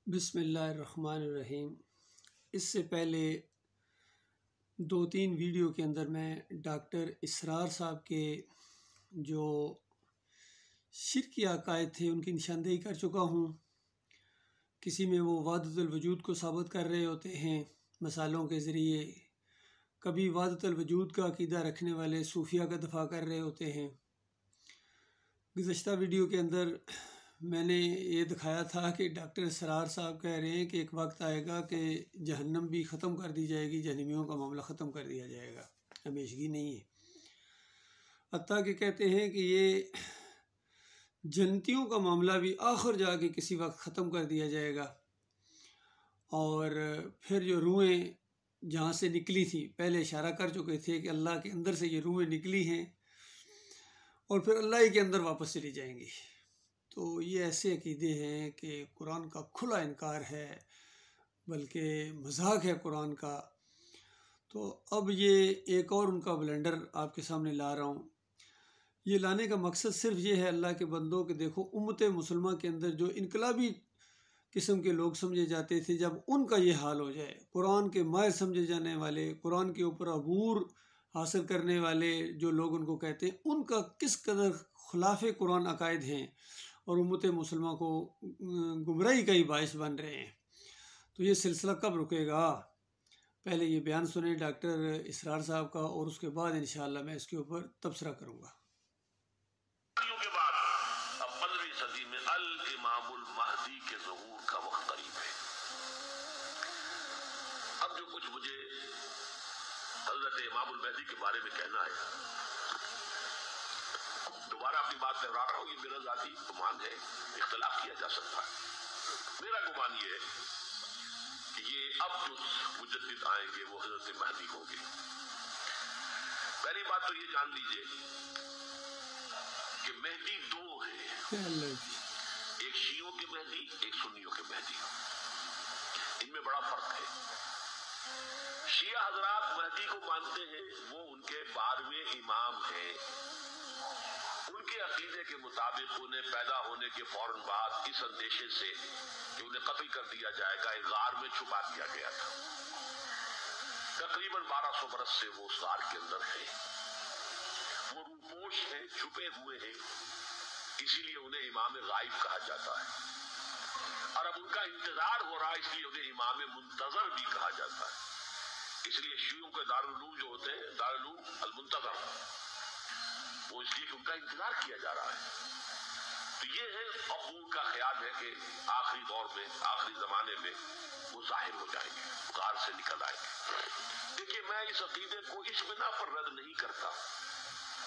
बिस्मिल्लाहिर्रहमानिर्रहीम। इससे पहले 2-3 वीडियो के अंदर मैं डॉक्टर इसरार साहब के जो शिरकी अकायद थे उनकी निशानदेही कर चुका हूँ। किसी में वो वहदतुल वजूद को साबित कर रहे होते हैं मसालों के ज़रिए, कभी वहदतुल वजूद का अकीदा रखने वाले सूफिया का दफ़ा कर रहे होते हैं। गुज़श्ता वीडियो के अंदर मैंने ये दिखाया था कि डॉक्टर इसरार साहब कह रहे हैं कि एक वक्त आएगा कि जहन्नम भी ख़त्म कर दी जाएगी, जहन्नमियों का मामला ख़त्म कर दिया जाएगा, हमेशगी नहीं है। हत्ता कि कहते हैं कि ये जन्नतियों का मामला भी आखिर जाके किसी वक्त ख़त्म कर दिया जाएगा। और फिर जो रूहें जहाँ से निकली थी, पहले इशारा कर चुके थे कि अल्लाह के अंदर से ये रूहें निकली हैं और फिर अल्लाह ही के अंदर वापस चली जाएंगी। तो ये ऐसे अकीदे हैं कि कुरान का खुला इनकार है, बल्कि मजाक है कुरान का। तो अब ये एक और उनका ब्लेंडर आपके सामने ला रहा हूँ। ये लाने का मकसद सिर्फ ये है अल्लाह के बंदों के, देखो उम्मत मुसलमान के अंदर जो इनकलाबी किस्म के लोग समझे जाते थे, जब उनका ये हाल हो जाए, कुरान के माहिर समझे जाने वाले, कुरान के ऊपर अबूर हासिल करने वाले जो लोग उनको कहते हैं, उनका किस कदर खिलाफ कुरान अकायद हैं और उम्मत मुसलमान को गुमराही का ही बायस बन रहे हैं। तो ये सिलसिला कब रुकेगा? पहले ये बयान सुने डॉक्टर इसरार साहब का और उसके बाद इंशाअल्लाह मैं इसके ऊपर तबसरा करूँगा। के बाद अब 15वीं सदी में अल इमामुल महदी के ज़हूर का वक्त करीब है। अब जो कुछ मुझे हज़रत इमामुल महदी के बारे में कहना है, दोबारा अपनी बात दोहरा रहा हूँ, ये मेरा ज़ाती गुमान है, इख्तिलाफ किया जा सकता है। मेरा गुमान ये है कि ये अब जो मुजद्दिद आएंगे वो हज़रत महदी होंगे। पहली बात तो ये जान लीजिए कि महदी दो हैं, एक शियों के महदी, एक सुन्नियों के महदी। इनमें बड़ा फर्क है। शिया हजरात महदी को मानते हैं, वो उनके 12वें इमाम हैं। उनके अकीदे के मुताबिक उन्हें पैदा होने के फौरन बाद इस अंदेशे से कि उन्हें कत्ल कर दिया जाएगा एक गार में छुपा दिया गया था। तकरीबन 1200 बरस से वो उस गार के अंदर है। वो रूपोश हैं, छुपे हुए हैं, इसीलिए उन्हें इमाम गायब कहा जाता है। और अब उनका इंतजार हो रहा है, इसलिए उन्हें इमाम मुंतजर भी कहा जाता है। इसलिए शियों के दारुल उलूम जो होते हैं, दारुल उलूम अल मुंतजर, वो इसलिए कि उनका इंतजार किया जा रहा है। तो ये है, अब उनका ख्याल है कि आखिरी दौर में, आखिरी जमाने में वो जाहिर हो जाएंगे, गार से निकल आएंगे। देखिए, मैं इस अकीदे को इस बिना पर रद्द नहीं करता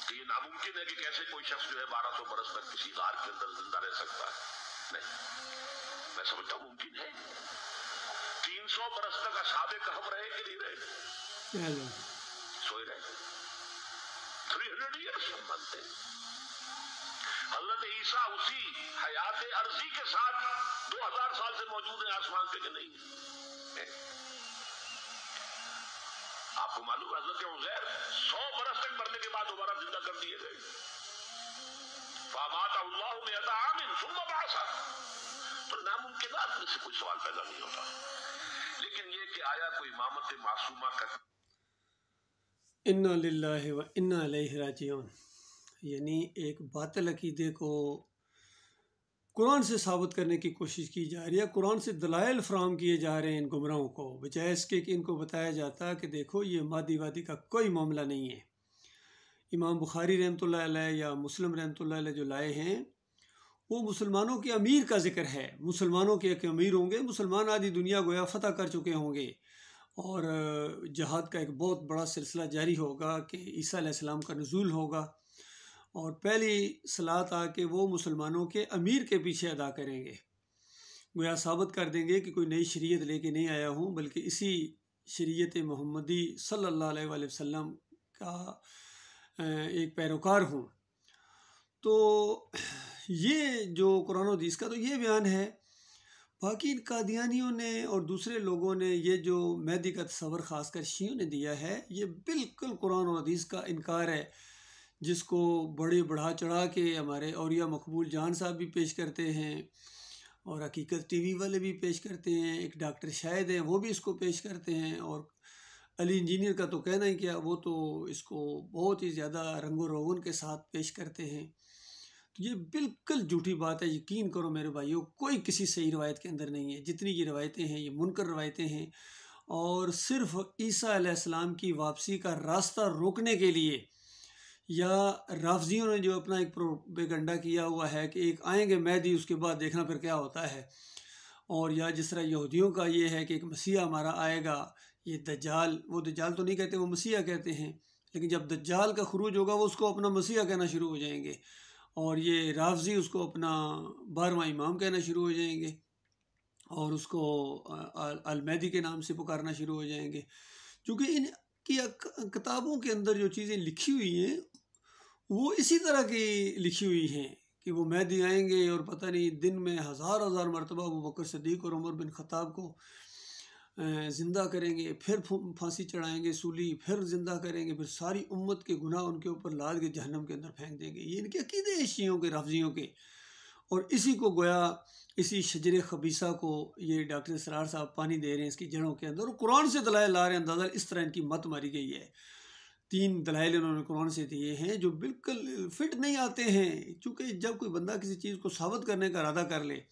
कि ये नामुमकिन है कि कैसे कोई शख्स जो है 1200 बरस तक किसी गार के अंदर जिंदा रह सकता है। नहीं, मैं समझता हूं मुमकिन है। 300 बरस तक असहाबे कहफ रहे कि नहीं रहे? सोए रहे। 300 ईयर्स हम मानते हैं। हजरत ईसा उसी हयात अर्जी के साथ 2000 साल से मौजूद है आसमान पे कि नहीं है? आपको मालूम है हजरत उज़ैर 100 बरस तक मरने के बाद दोबारा जिंदा कर दिए गए। फ़मातहुल्लाहु मिअता आमिन सुम्मा बअसा। तो नामुमकिनात में से कोई सवाल पैदा नहीं होता। लेकिन ये कि आया कोई इमामत मासूमा का, इन्ना लिल्लाहि व इन्ना इलैहि राजिऊन, यानी एक बातिल अकीदे को कुरान से साबित करने की कोशिश की जा रही है। कुरान से दलाइल फराहम किए जा रहे हैं इन गुमराहों को, बजाय इसके कि इनको बताया जाता है कि देखो ये मादी वादी का कोई मामला नहीं है। इमाम बुखारी रहमतुल्लाह अलैह या मुस्लिम रहमतुल्लाह अलैह जो लाए हैं, वो मुसलमानों के अमीर का जिक्र है। मुसलमानों के एक अमीर होंगे, मुसलमान आधी दुनिया गोया फ़तह कर चुके होंगे और जहाद का एक बहुत बड़ा सिलसिला जारी होगा कि ईसा अलैहिस्सलाम का नुज़ूल होगा और पहली सलात आके वो मुसलमानों के अमीर के पीछे अदा करेंगे। गोया साबित कर देंगे कि कोई नई शरीयत लेके नहीं आया हूँ, बल्कि इसी शरीयत मोहम्मदी सल्लल्लाहु अलैहि वसल्लम का एक पैरोकार हूँ। तो ये जो कुरान और हदीस का तो ये बयान है। बाकी इन कादियानियों ने और दूसरे लोगों ने ये जो महदी का तस्वर ख़ासकर शियों ने दिया है, ये बिल्कुल कुरान और हदीस का इनकार है, जिसको बड़े बढ़ा चढ़ा के हमारे औलिया मकबूल जान साहब भी पेश करते हैं और हकीकत टीवी वाले भी पेश करते हैं, एक डॉक्टर शाहिद हैं वो भी इसको पेश करते हैं, और अली इंजीनियर का तो कहना ही क्या, वो तो इसको बहुत ही ज़्यादा रंगो रोगन के साथ पेश करते हैं। तो ये बिल्कुल झूठी बात है, यकीन करो मेरे भाइयों, कोई किसी सही रवायत के अंदर नहीं है। जितनी ये रवायतें हैं ये मुनकर रवायतें हैं, और सिर्फ ईसा अलैहिस्सलाम की वापसी का रास्ता रोकने के लिए, या राफजियों ने जो अपना एक प्रोपेगेंडा किया हुआ है कि एक आएंगे मेहदी उसके बाद देखना फिर क्या होता है, और या जिस तरह यहूदियों का ये है कि एक मसीहा हमारा आएगा, ये दज्जाल, वो दज्जाल तो नहीं कहते, वो मसीहा कहते हैं, लेकिन जब दज्जाल का खुरूज होगा वो उसको अपना मसीहा कहना शुरू हो जाएंगे, और ये राफजी उसको अपना 12वां इमाम कहना शुरू हो जाएंगे, और उसको अल-मेहदी के नाम से पुकारना शुरू हो जाएंगे। क्योंकि इन की किताबों के अंदर जो चीज़ें लिखी हुई हैं वो इसी तरह की लिखी हुई हैं कि वो मेहदी आएंगे और पता नहीं दिन में हज़ार हज़ार मरतबा अबू बकर सिद्दीक़ और उमर बिन ख़त्ताब को ज़िंदा करेंगे, फिर फांसी चढ़ाएंगे सूली, फिर ज़िंदा करेंगे, फिर सारी उम्मत के गुनाह उनके ऊपर लाद के जहन्नम के अंदर फेंक देंगे। ये इनके अकीदे हैं शियों के, रफ़ज़ियों के। और इसी को गोया, इसी शजर खबीसा को ये डॉक्टर इसरार साहब पानी दे रहे हैं इसकी जड़ों के अंदर, और कुरान से दलाइल ला रहे हैं। अंदाज़ा इस तरह इनकी मत मारी गई है। 3 दलाइल उन्होंने कुरान से दिए हैं जो बिल्कुल फिट नहीं आते हैं, क्योंकि जब कोई बंदा किसी चीज़ को साबित करने का इरादा कर ले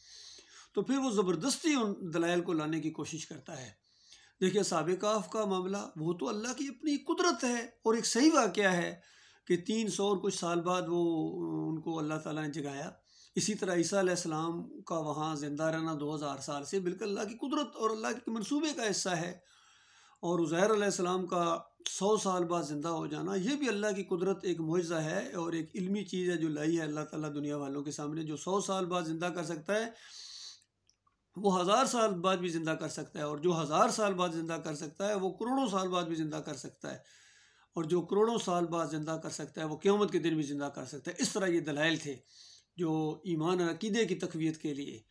तो फिर वो ज़बरदस्ती उन दलाइल को लाने की कोशिश करता है। देखिए साहब कहफ का मामला, वो तो अल्लाह की अपनी कुदरत है और एक सही वाक़या है कि 300 और कुछ साल बाद वो उनको अल्लाह ताला ने जगाया। इसी तरह ईसा अलैहिस्सलाम का वहाँ ज़िंदा रहना 2000 साल से बिल्कुल अल्लाह की कुदरत और अल्लाह के मंसूबे का हिस्सा है। और उज़ैर अलैहिस्सलाम का 100 साल बाद ज़िंदा हो जाना, ये भी अल्लाह की कुदरत, एक मुअजिज़ा है और एक इल्मी चीज़ है जो लाई है अल्लाह ताला दुनिया वालों के सामने। जो 100 साल बाद ज़िंदा कर सकता है वो 1000 साल बाद भी ज़िंदा कर सकता है, और जो 1000 साल बाद ज़िंदा कर सकता है वो करोड़ों साल बाद भी ज़िंदा कर सकता है, और जो करोड़ों साल बाद ज़िंदा कर सकता है वो क़यामत के दिन भी ज़िंदा कर सकता है। इस तरह ये दलाइल थे जो ईमान और अक़ीदे की तक़वियत के लिए।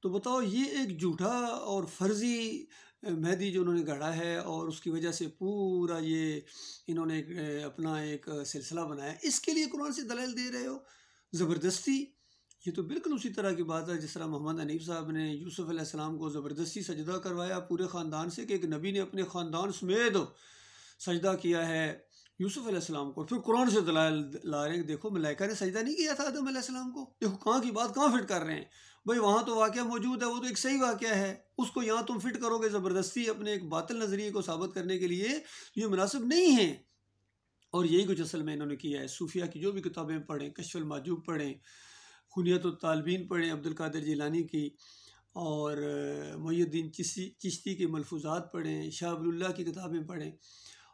तो बताओ, ये एक झूठा और फ़र्ज़ी मेहदी जो उन्होंने गढ़ा है, और उसकी वजह से पूरा ये इन्होंने अपना एक सिलसिला बनाया, इसके लिए कुरान से दलाइल दे रहे हो ज़बरदस्ती। ये तो बिल्कुल उसी तरह की बात है जिस तरह मोहम्मद हनीफ साहब ने यूसुफ अलैहिस्सलाम को ज़बरदस्ती सजदा करवाया पूरे ख़ानदान से, कि एक नबी ने अपने ख़ानदान समेत सजदा किया है यूसुफ अलैहिस्सलाम को। फिर कुरान से दलाइल ला रहे हैं, देखो मलाइका ने सजदा नहीं किया था आदम अलैहिस्सलाम को। देखो कहाँ की बात कहाँ फिट कर रहे हैं भाई, वहाँ तो वाक़या मौजूद है, वो तो एक सही वाक़या है, उसको यहाँ तुम फिट करोगे ज़बरदस्ती अपने एक बातिल नज़रिए को साबित करने के लिए, ये मुनासिब नहीं है। और यही कुछ असल में इन्होंने किया है। सूफिया की जो भी किताबें पढ़ें, कश्फुल माजूब पढ़ें, खुनियत तालिबीन पढ़ें अब्दुल कादिर जिलानी की, और मुहियुद्दीन चिश्ती के मलफूज़ात पढ़ें, शाह वलीउल्लाह की किताबें पढ़ें,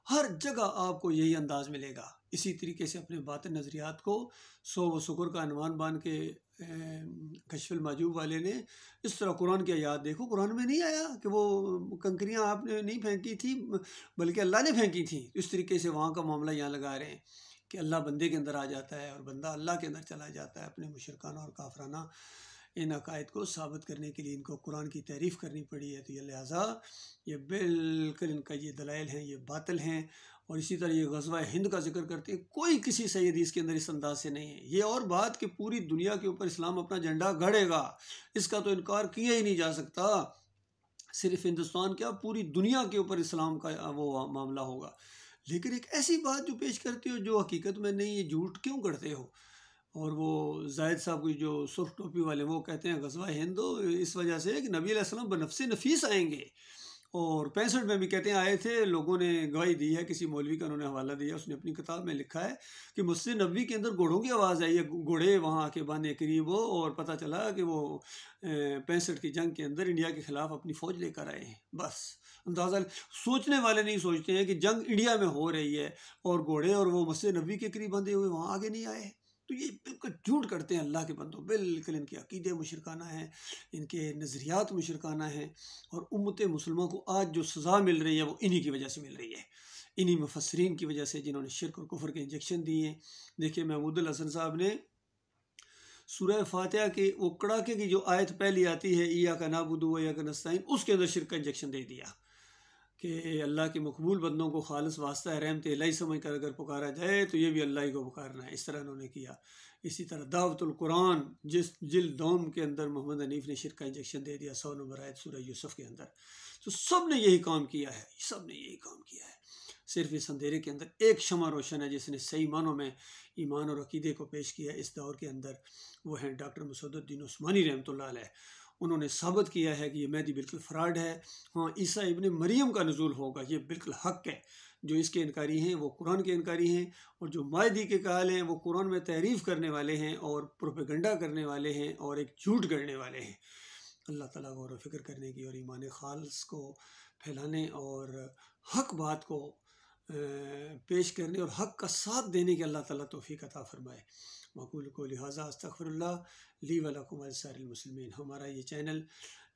हर जगह आपको यही अंदाज़ मिलेगा। इसी तरीके से अपने बातिन नज़रियात को सौ व शुक्र का अनुमान बांध के कश्फुल माजूब वाले ने इस तरह कुरान की आयत देखो, कुरान में नहीं आया कि वो कंकरियाँ आपने नहीं फेंकी थी बल्कि अल्लाह ने फेंकी थी। इस तरीके से वहाँ का मामला यहाँ लगा रहे हैं कि अल्लाह बंदे के अंदर आ जाता है और बंदा अल्लाह के अंदर चला जाता है। अपने मुशरिकाना और काफराना इन अकायद को साबित करने के लिए इनको कुरान की तारीफ़ करनी पड़ी है। तो ये लिहाजा ये बिल्कुल इनका ये दलाइल हैं, ये बातिल हैं। और इसी तरह ये ग़ज़वा हिंद का जिक्र करते हैं, कोई किसी सही हदीस के अंदर इस अंदाज से नहीं है। ये और बात कि पूरी दुनिया के ऊपर इस्लाम अपना झंडा गड़ेगा, इसका तो इनकार किया ही नहीं जा सकता। सिर्फ हिंदुस्तान क्या, पूरी दुनिया के ऊपर इस्लाम का वो मामला होगा। लेकिन एक ऐसी बात जो पेश करते हो जो हकीकत में नहीं, ये झूठ क्यों करते हो? और वो जायद साहब की जो सुर्ख टोपी वाले, वो कहते हैं ग़ज़वा हिंद इस वजह से कि नबी अलैहिस्सलाम बनफ़्से नफीस आएंगे। और 65 में भी कहते हैं आए थे, लोगों ने गवाही दी है, किसी मौलवी का उन्होंने हवाला दिया, उसने अपनी किताब में लिखा है कि मस्जिद नबी के अंदर घोड़ों की आवाज़ आई है, घोड़े वहाँ आके बांधे करीब हो, और पता चला कि वो 65 की जंग के अंदर इंडिया के ख़िलाफ़ अपनी फ़ौज लेकर आए हैं। बस अंदाज़ा, सोचने वाले नहीं सोचते हैं कि जंग इंडिया में हो रही है और घोड़े और वो मस्जिद नबी के करीब बंधे हुए वहाँ आगे नहीं आए। तो ये बिल्कुल झूठ करते हैं अल्लाह के बंदों। बिल्कुल इनके अकीदे मुशरिकाना हैं, इनके नज़रियात मुशरिकाना हैं, और उम्मत मुसलमान को आज जो सज़ा मिल रही है वो इन्हीं की वजह से मिल रही है, इन्हीं मुफस्सिरीन की वजह से जिन्होंने शिर्क और कुफ्र के इंजेक्शन दिए हैं। देखिए महमूद हसन साहब ने सूरह फातिहा के वो कड़ाके की जो आयत पहली आती है, इय्याका नअबुदु व इय्याका नस्तईन, उसके अंदर शिर्क का इंजेक्शन दे दिया। कि अल्लाह के मकबूल बंदों को खालिस वास्ता रहमत इलाही समझ कर अगर पुकारा जाए तो ये भी अल्लाह ही को पुकारना है। इस तरह उन्होंने किया। इसी तरह दावतुल कुरान जिस जिल्द दोम के अंदर मोहम्मद हनीफ ने शिरक का इंजेक्शन दे दिया 100 नंबर आयत सूरह यूसुफ के अंदर, तो सब ने यही काम किया है, सब ने यही काम किया है। सिर्फ इस अंधेरे के अंदर एक शमा रोशन है जिसने सही मानों में ईमान और अकीदे को पेश किया इस दौर के अंदर, वो है डॉक्टर मसूदुद्दीन उस्मानी रहमतुल्लाह अलैह। उन्होंने साबित किया है कि ये मेहदी बिल्कुल फ्रॉड है। हाँ, ईसा इब्ने मरियम का नज़ूल होगा, ये बिल्कुल हक है। जो इसके इनकारी हैं वो कुरान के इनकारी हैं, और जो मायदी के काल हैं वो कुरान में तारीफ़ करने वाले हैं और प्रोपेगेंडा करने वाले हैं और एक झूठ गढ़ने वाले हैं। अल्लाह ताला गौर व फिक्र करने की और ईमान खालिस को फैलाने और हक बात को पेश करने और हक का साथ देने की अल्लाह ताला तौफीक अता फरमाए। वक़ूल को लिहाजा अस्तग़फ़िरुल्लाह ली व लकुम व लिसाइरिल मुस्लिमीन। हमारा ये चैनल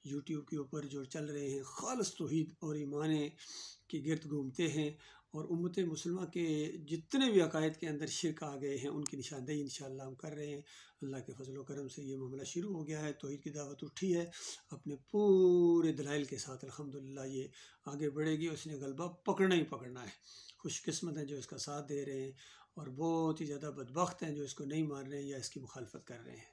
यूट्यूब के ऊपर जो चल रहे हैं खालिस तौहीद और ईमान के गिर्द घूमते हैं और उम्मत मुसलमा के जितने भी अकायद के अंदर शिरक आ गए हैं उनकी निशानदेही इंशाअल्लाह हम कर रहे हैं। अल्लाह के फजल व करम से ये मामला शुरू हो गया है। तौहीद की दावत उठी है अपने पूरे दलाइल के साथ, अल्हम्दुलिल्लाह ये आगे बढ़ेगी और इसने गलबा पकड़ना ही पकड़ना है। खुशकिस्मत हैं जो इसका साथ दे रहे हैं और बहुत ही ज़्यादा बदबख्त हैं जो इसको नहीं मान रहे हैं या इसकी मुखालफत कर रहे हैं।